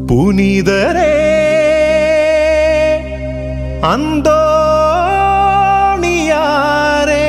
புனிதரே அந்தோணியாரே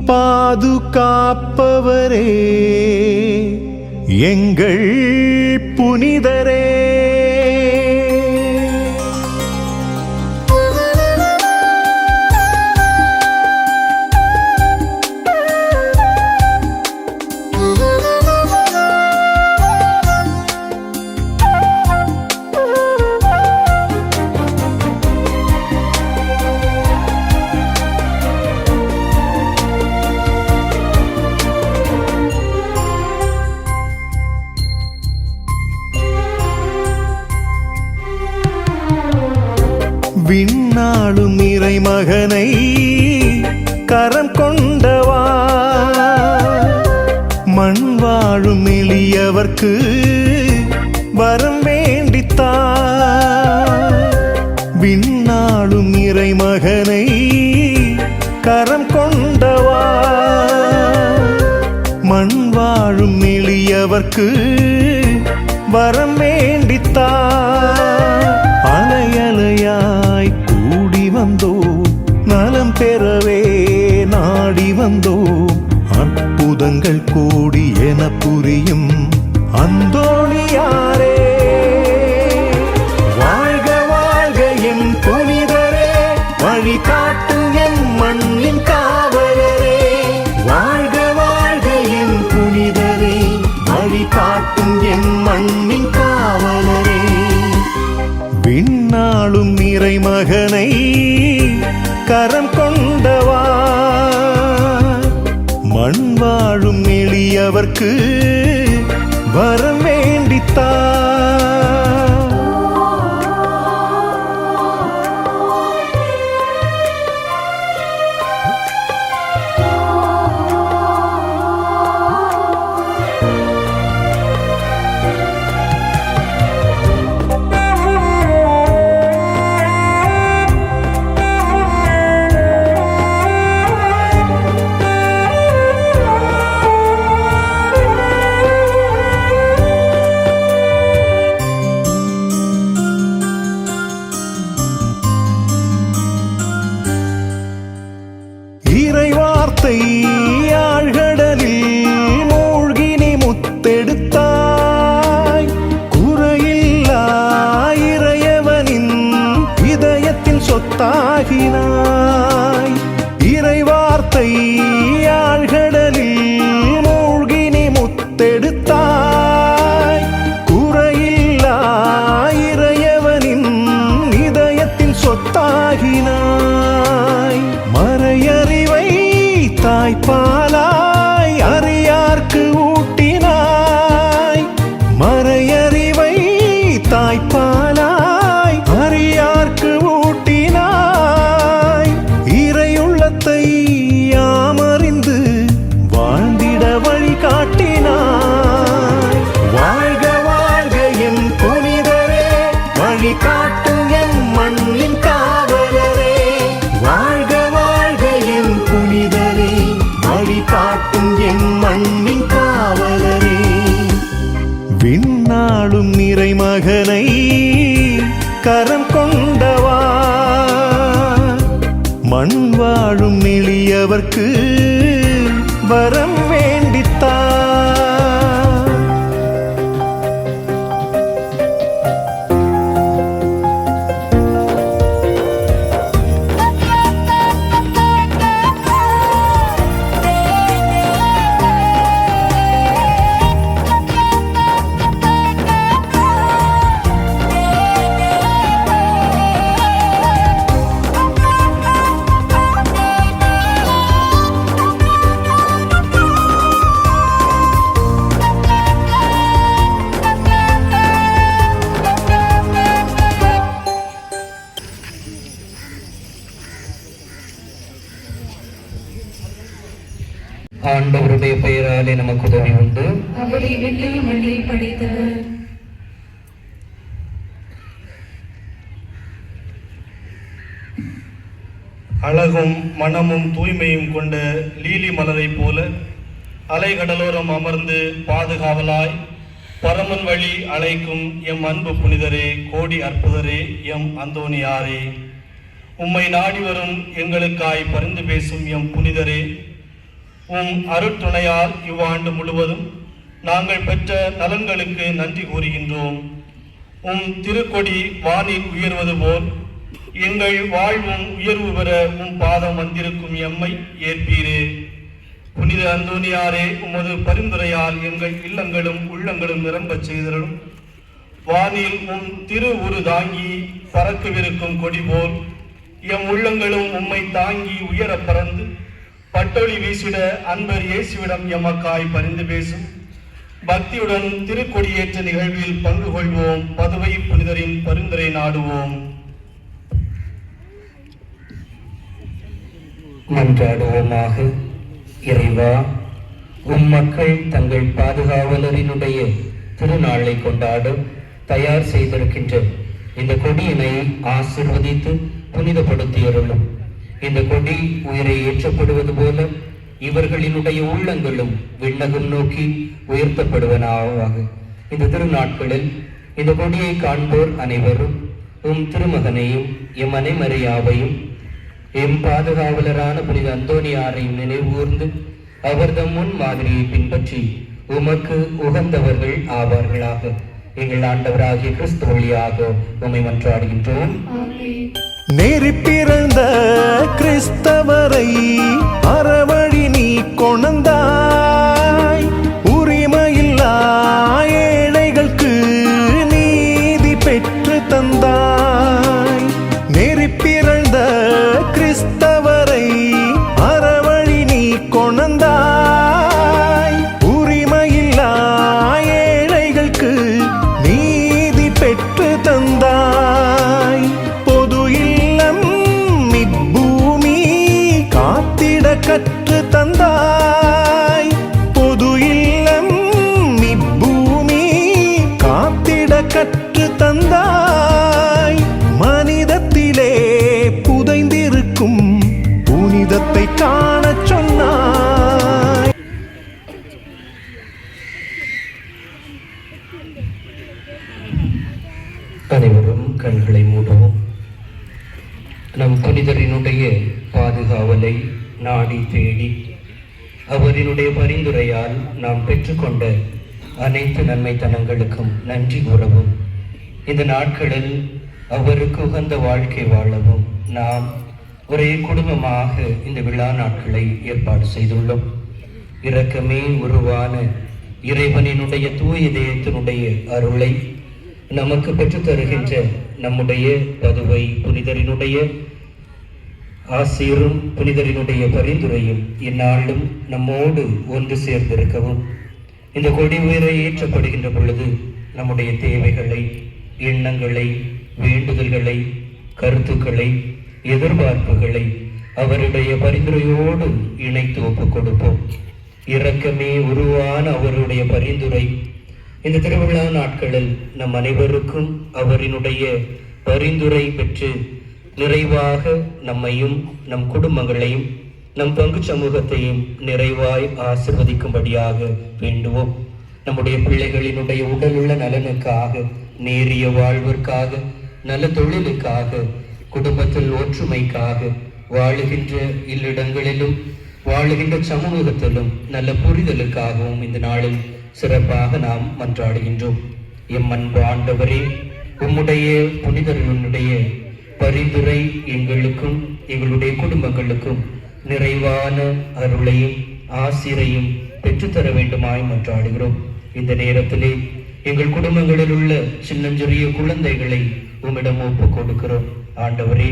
பாதுகாப்பவரே எங்கள் புனிதரே விண்ணாளும் இறைமகனை கரம் கொண்டவா மண் வாழும் எளியவர்க்கு வரம் வேண்டித்தா விண்ணாளும் இறைமகனை கரம் கொண்டவா மண் வாழும் எளியவர்க்கு வரம் வேண்டித்தா அலையலையாய் கூடி வந்தோ நலம் பெறவே நாடி வந்தோ அற்புதங்கள் கோடி என புரியும் அந்தோணியாரே வாழ்க வாழ்க என் புனிதரே வழி காட்டும் என் மண்ணின் காவலரே வாழ்க வாழ்க என் புனிதரே வழி காட்டும் என் மண்ணின் காவலரே விண்ணாளும் இறைமகனை கரம் கொண்டவா மண் வாழும் எளியவர்க்கு வரம் வேண்டித்தா இறைவார்த்தை ஆழ்கடலில் மூழ்கினி முத்தெடுத்தாய் குறையில்லா இறையவனின் இதயத்தின் சொத்தாகினாய் இறைவார்த்தை ஆழ்கடலில் மூழ்கினி முத்தெடுத்தாய் குறையில்லா இறையவனின் இதயத்தின் சொத்தாகினாய் மறையறிவை தாய்ப்பாலாய் அறியார்க்கு ஊட்டினாய் மறையறிவை தாய்ப்பாலாய் அறியார்க்கு ஊட்டினாய் இறையுள்ளத்தை யாமறிந்து வாழ்ந்திட வழி காட்டினாய் வாழ்க வாழ்க என் புனிதரே வழி காட்டும் என் மண்ணின் காவலரே வாழ்க வாழ்க என் புனிதரே வழி காட்டும் என் மண்ணின் காவலரே விண்ணாளும் இறைமகனை கரம் கொண்டவா மண் வாழும் எளியவர்க்கு வரம் வேண்டித்தா ஆண்டவருடைய பெயராலே நமக்கு உதவி உண்டு. அவரை வெள்ளையும் வெள்ளை படைத்தவர். அழகும் மனமும் தூய்மையும் கொண்ட லீலி மலரை போல அலைகடலோரம் அமர்ந்து பாதுகாவலாய் பரமன் வழி அழைக்கும் எம் அன்பு புனிதரே, கோடி அற்புதரே, எம் அந்தோணியாரே, உம்மை நாடி வரும் எங்களுக்காய் பரிந்து பேசும் எம் புனிதரே, உம் அருட்துணையால் இவ்வாண்டு முழுவதும் நாங்கள் பெற்ற நலன்களுக்கு நன்றி கூறுகின்றோம். உம் திருக்கொடி வானில் உயர்வது போல் எங்கள் வாழ்வும் உயர்வு பெற உம் பாதம் வந்திருக்கும் எம்மை ஏற்பீரே. புனித அந்தோணியாரே, உமது பரிந்துரையால் எங்கள் இல்லங்களும் உள்ளங்களும் நிரம்பச் செய்தலும், வானில் உம் திரு உரு தாங்கி பறக்கவிருக்கும் கொடி போல் எம் உள்ளங்களும் உம்மை தாங்கி உயர பறந்து பட்டொளி வீசிட அன்பர் இயேசுவிடம் எமக்காய் பரிந்து பேசும். பக்தியுடன் திருக்கொடியேற்ற நிகழ்வில் பங்கு கொள்வோம். பதுவை புனிதரின் பரிந்துரை நாடுவோம். மன்றாடுவோமாக. இறைவா, உம் மக்கள் தங்கள் பாதுகாவலரினுடைய திருநாளை கொண்டாட தயார் செய்திருக்கின்ற இந்த கொடியினை ஆசிர்வதித்து புனிதப்படுத்தியருளும். இந்த கொடி உயிரை ஏற்றப்படுவது போல இவர்களினுடைய உள்ளங்களும் விண்ணகம் நோக்கி உயர்த்தப்படுவனாக. இந்த திருநாட்களில் இந்த கொடியை காண்போர் அனைவரும் உம் திருமகனையும் எம் அனைமறையாவையும் எம் பாதுகாவலரான புனித அந்தோணியாரையும் நினைவுகூர்ந்து அவர்தம் முன் மாதிரியை பின்பற்றி உமக்கு உகந்தவர்கள் ஆவார்களாக. எங்கள் ஆண்டவராகிய கிறிஸ்து வழியாக உம்மை மன்றாடுகின்றோம். நேரி பிறந்த கிறிஸ்தவரை அறவழி நீ கொணந்தாய், உரிமையில்லா ஏழைகளுக்கு நீதி பெற்று தந்தாய். நேரி பிறந்த கிறிஸ்தவரை அறவழி நீ கொணந்தாய், உரிமையில்லா ஏழைகளுக்கு நீதி பெற்று தந்தாய். பொது இல்லம் இப்பூமி காத்திட கற்று தந்தாய், பொது இல்லம் இப்பூமி காத்திட கற்று தந்தாய். மனிதத்திலே புதைந்திருக்கும் புனிதத்தை காணச் சொன்னாய். அனைவரும் கண்களை மூடவும். நம் புனிதரினுடைய பாதுகாவலை நாடி தேடி அவரினுடைய பரிந்துரையால் நாம் பெற்றுக்கொண்ட அனைத்து நன்மைத்தனங்களுக்கும் நன்றி கூறவும். இந்த நாட்களில் அவருக்கு உகந்த வாழ்க்கை வாழவும் நாம் ஒரே குடும்பமாக இந்த விழா நாட்களை ஏற்பாடு செய்துள்ளோம். இரக்கமே உருவான இறைவனினுடைய தூய இதயத்தினுடைய அருளை நமக்கு பெற்று தருகின்ற நம்முடைய பதுவை புனிதரினுடைய ஆசீரும் புனிதரினுடைய பரிந்துரையும் இந்நாளும் நம்மோடு ஒன்று சேர்ந்திருக்கவும். இந்த கொடி உயிரை ஏற்றப்படுகின்ற பொழுது நம்முடைய தேவைகளை, எண்ணங்களை, வேண்டுதல்களை, கருத்துக்களை, எதிர்பார்ப்புகளை அவருடைய பரிந்துரையோடு இணைத்து ஒப்புக் கொடுப்போம். இரக்கமே உருவான அவருடைய பரிந்துரை இந்த திருவிழா நாட்களில் நம் அனைவருக்கும் அவரினுடைய பரிந்துரை பெற்று நிறைவாக நம்மையும் நம் குடும்பங்களையும் நம் பங்கு சமூகத்தையும் நிறைவாய் ஆசிர்வதிக்கும்படியாக வேண்டுவோம். நம்முடைய பிள்ளைகளினுடைய உடலுள்ள நலனுக்காக, நேரிய வாழ்விற்காக, நல்ல தொழிலுக்காக, குடும்பத்தில் ஒற்றுமைக்காக, வாழுகின்ற இல்லிடங்களிலும் வாழுகின்ற சமூகத்திலும் நல்ல புரிதலுக்காகவும் இந்த நாளில் சிறப்பாக நாம் மன்றாடுகின்றோம். எம் அன்பு ஆண்டவரே, உம்முடைய புனிதர்களுடைய பரிந்துரை எங்களுக்கும் எங்களுடைய குடும்பங்களுக்கும் நிறைவான அருளையும் ஆசிரையும் பெற்றுத்தர வேண்டுமாய் மன்றாடுகிறோம். இந்த நேரத்திலே எங்கள் குடும்பங்களில் உள்ள சின்னஞ்சிறிய குழந்தைகளை உம்மிடம் ஒப்புக் கொடுக்கிறோம். ஆண்டவரே,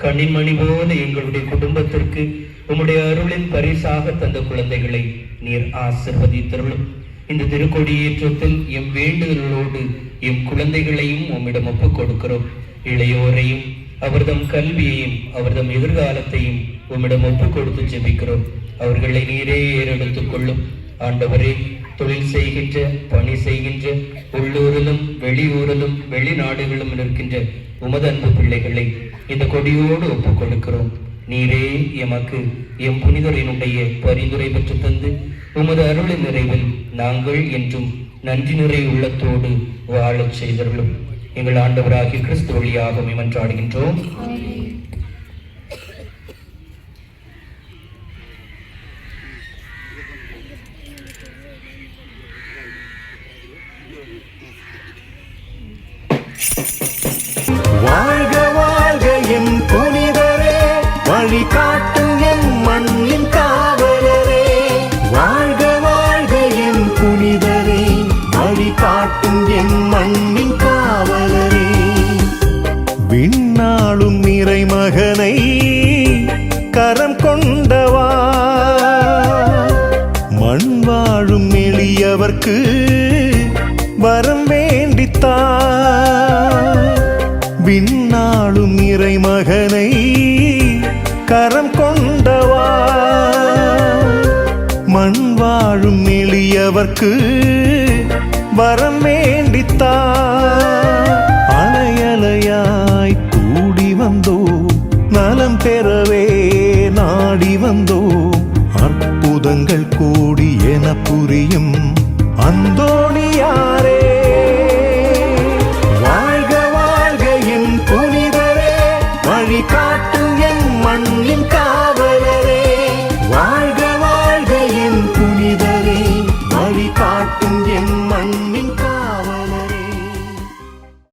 கண்ணின்மணி போல எங்களுடைய குடும்பத்திற்கு உம்முடைய அருளின் பரிசாக தந்த குழந்தைகளை நீர் ஆசிர்வதித்தருளும். இந்த திருக்கொடியேற்றத்தில் எம் வேண்டுதலோடு எம் குழந்தைகளையும் உம்மிடம் ஒப்புக் கொடுக்கிறோம். இளையோரையும் அவர்தம் கல்வியையும் அவர்தம் எதிர்காலத்தையும் உம்மிடம் ஒப்புக் கொடுத்து ஜெபிக்கிறோம். அவர்களை நீரே ஏறெடுத்துக் கொள்ளும். ஆண்டவரே, தொழில் செய்கின்ற, பணி செய்கின்ற, உள்ளூரிலும் வெளியூரிலும் வெளிநாடுகளும் இருக்கின்ற உமது அன்பு பிள்ளைகளை இந்த கொடியோடு ஒப்புக் கொடுக்கிறோம். நீரே எமக்கு எம் புனிதரினுடைய பரிந்துரை பெற்று தந்து உமது அருளின் நிறைவில் நாங்கள் என்றும் நன்றி நிறை உள்ளத்தோடு வாழச் செய்தருளும். எங்கள் ஆண்டவராகிய கிறிஸ்து வழியாக மன்றாடுகின்றோம். வாழ்க வாழ்க எம் புனிதரே, வழி காட்டும் எம் மண்ணின் காவலரே. வாழ்க வாழ்க எம் புனிதரே, வழி காட்டும் எம் மண்ணின் காவலரே. விண்ணாளும் இறைமகனை கரம் கொண்டவா, மண் வாழும் எளியவர்க்கு வரம் வேண்டித்தா. விண்ணாளும் இறைமகனை கரம் கொண்டவா, மண் வாழும் எளியவர்க்கு வரம் வேண்டித்தா. அலையலையாய் கூடி வந்தோம், நலம் பெறவே நாடி வந்தோம். அற்புதங்கள் கூடி என புரியும் அந்தோணியா